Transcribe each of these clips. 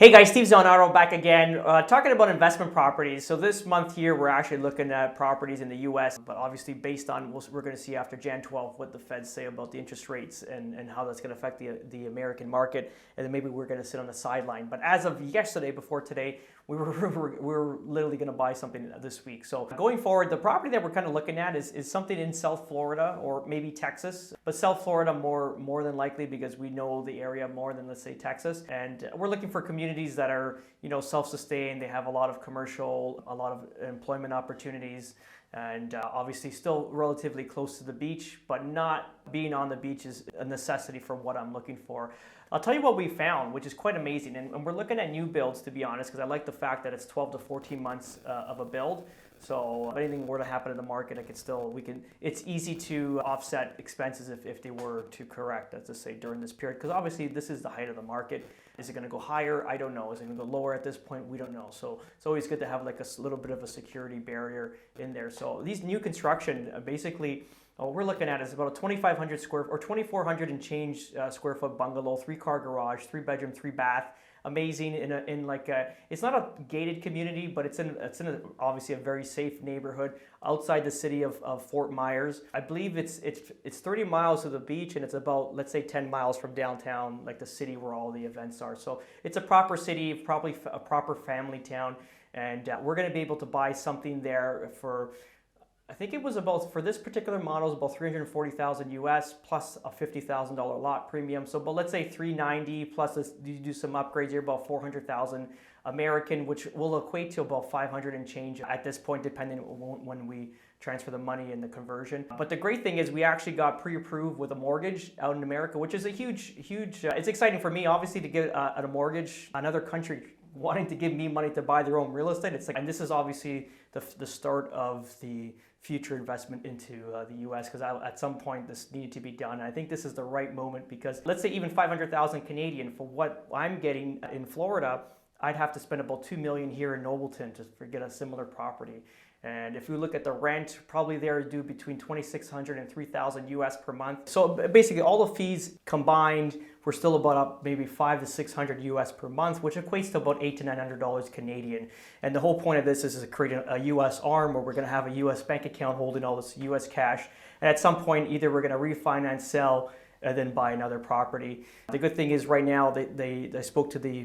Hey guys, Steve Zonaro back again, talking about investment properties. So this month here, we're actually looking at properties in the U.S., but obviously based on we're going to see after Jan 12 what the Feds say about the interest rates and how that's going to affect the American market, and then maybe we're going to sit on the sideline. But as of yesterday, before today, we were literally going to buy something this week. So going forward, the property that we're kind of looking at is something in South Florida or maybe Texas, but South Florida more than likely because we know the area more than, let's say, Texas. And we're looking for communities that are, self-sustained. They have a lot of commercial, a lot of employment opportunities, and obviously still relatively close to the beach, but not being on the beach is a necessity for what I'm looking for. I'll tell you what we found, which is quite amazing, and we're looking at new builds, to be honest, because I like the fact that it's 12 to 14 months of a build. So if anything were to happen in the market, it's easy to offset expenses if they were to correct, as to say, during this period, because obviously this is the height of the market. Is it going to go higher? I don't know. Is it going to go lower at this point? We don't know. So it's always good to have like a little bit of a security barrier in there. So these new construction, basically, what we're looking at is about a 2,500 square or 2,400 and change square foot bungalow, 3-car garage, 3-bedroom, 3-bath. Amazing it's not a gated community, but it's in obviously a very safe neighborhood outside the city of Fort Myers. I believe it's 30 miles to the beach, and it's about, let's say, 10 miles from downtown, like the city where all the events are. So it's a proper city, probably a proper family town, and we're going to be able to buy something there for, I think it was about, for this particular model, is about $340,000 US plus a $50,000 lot premium. So, but let's say $390 plus you do some upgrades here, about $400,000 American, which will equate to about $500 and change at this point, depending on when we transfer the money in the conversion. But the great thing is we actually got pre-approved with a mortgage out in America, which is a huge, it's exciting for me, obviously, to get a mortgage, another country wanting to give me money to buy their own real estate. It's like, and this is obviously the start of the future investment into the U.S. because at some point this needed to be done. And I think this is the right moment because let's say even 500,000 Canadian for what I'm getting in Florida, I'd have to spend about $2 million here in Nobleton to get a similar property. And if you look at the rent, probably they're due between $2,600 and $3,000 US per month. So basically all the fees combined, we're still about up maybe $500 to $600 US per month, which equates to about $800 to $900 Canadian. And the whole point of this is to create a US arm where we're going to have a US bank account holding all this US cash. And at some point, either we're going to refinance, sell, and then buy another property. The good thing is right now they spoke to the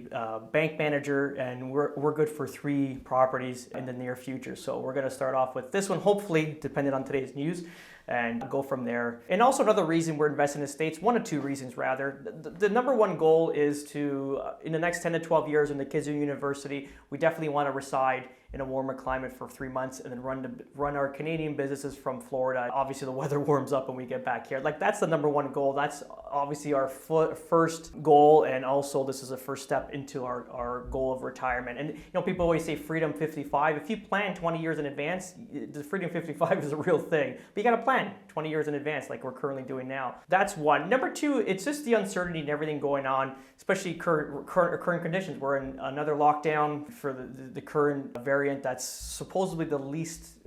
bank manager, and we're good for 3 properties in the near future. So we're going to start off with this one, hopefully, depending on today's news, and go from there. And also another reason we're investing in the States, 1 or 2 reasons rather. The number one goal is to, in the next 10 to 12 years when the kids are in university, we definitely want to reside in a warmer climate for 3 months and then run our Canadian businesses from Florida. Obviously the weather warms up when we get back here. Like that's the number one goal. That's obviously our first goal, and also this is a first step into our goal of retirement. And people always say Freedom 55. If you plan 20 years in advance, the Freedom 55 is a real thing. But you got to plan 20 years in advance like we're currently doing now. That's one. Number 2, it's just the uncertainty and everything going on, especially current conditions. We're in another lockdown for the current variant that's supposedly the least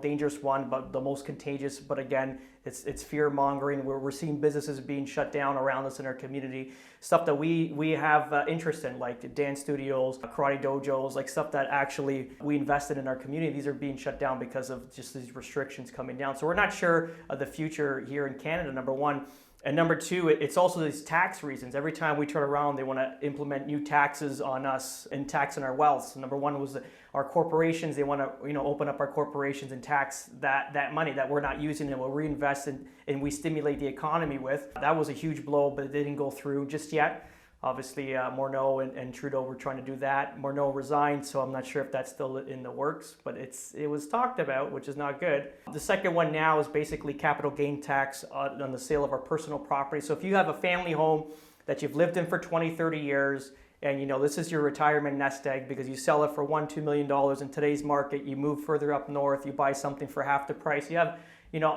dangerous one, but the most contagious. But again, it's fear mongering. We're seeing businesses being shut down around us in our community. Stuff that we have interest in, like dance studios, karate dojos, like stuff that actually we invested in our community. These are being shut down because of just these restrictions coming down. So we're not sure of the future here in Canada, number 1. And number 2, it's also these tax reasons. Every time we turn around, they want to implement new taxes on us and tax on our wealth. So number 1 was our corporations. They want to open up our corporations and tax that money that we're not using, and we'll reinvest and we stimulate the economy with. That was a huge blow, but it didn't go through just yet. Obviously, Morneau and Trudeau were trying to do that. Morneau resigned, so I'm not sure if that's still in the works, but it was talked about, which is not good. The second one now is basically capital gain tax on the sale of our personal property. So if you have a family home that you've lived in for 20, 30 years, and this is your retirement nest egg because you sell it for $1-2 million in today's market, you move further up north, you buy something for half the price, you have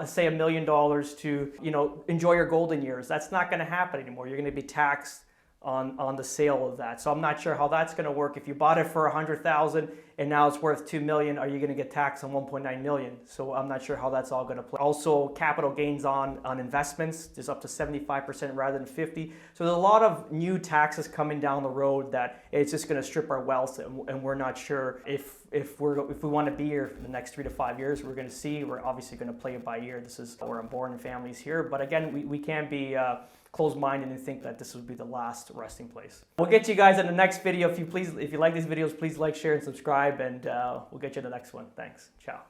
say $1 million to enjoy your golden years. That's not going to happen anymore. You're going to be taxed on the sale of that. So I'm not sure how that's going to work. If you bought it for $100,000 and now it's worth $2 million, are you going to get taxed on $1.9 million? So I'm not sure how that's all going to play. Also, capital gains on investments is up to 75% rather than 50. So there's a lot of new taxes coming down the road that it's just going to strip our wealth, and we're not sure if we want to be here for the next 3 to 5 years. We're going to see. We're obviously going to play it by ear. This is where I'm born and families here. But again, we can't be closed-minded and think that this would be the last resting place. We'll get you guys in the next video. If you like these videos, please like, share, and subscribe, and we'll get you in the next one. Thanks. Ciao.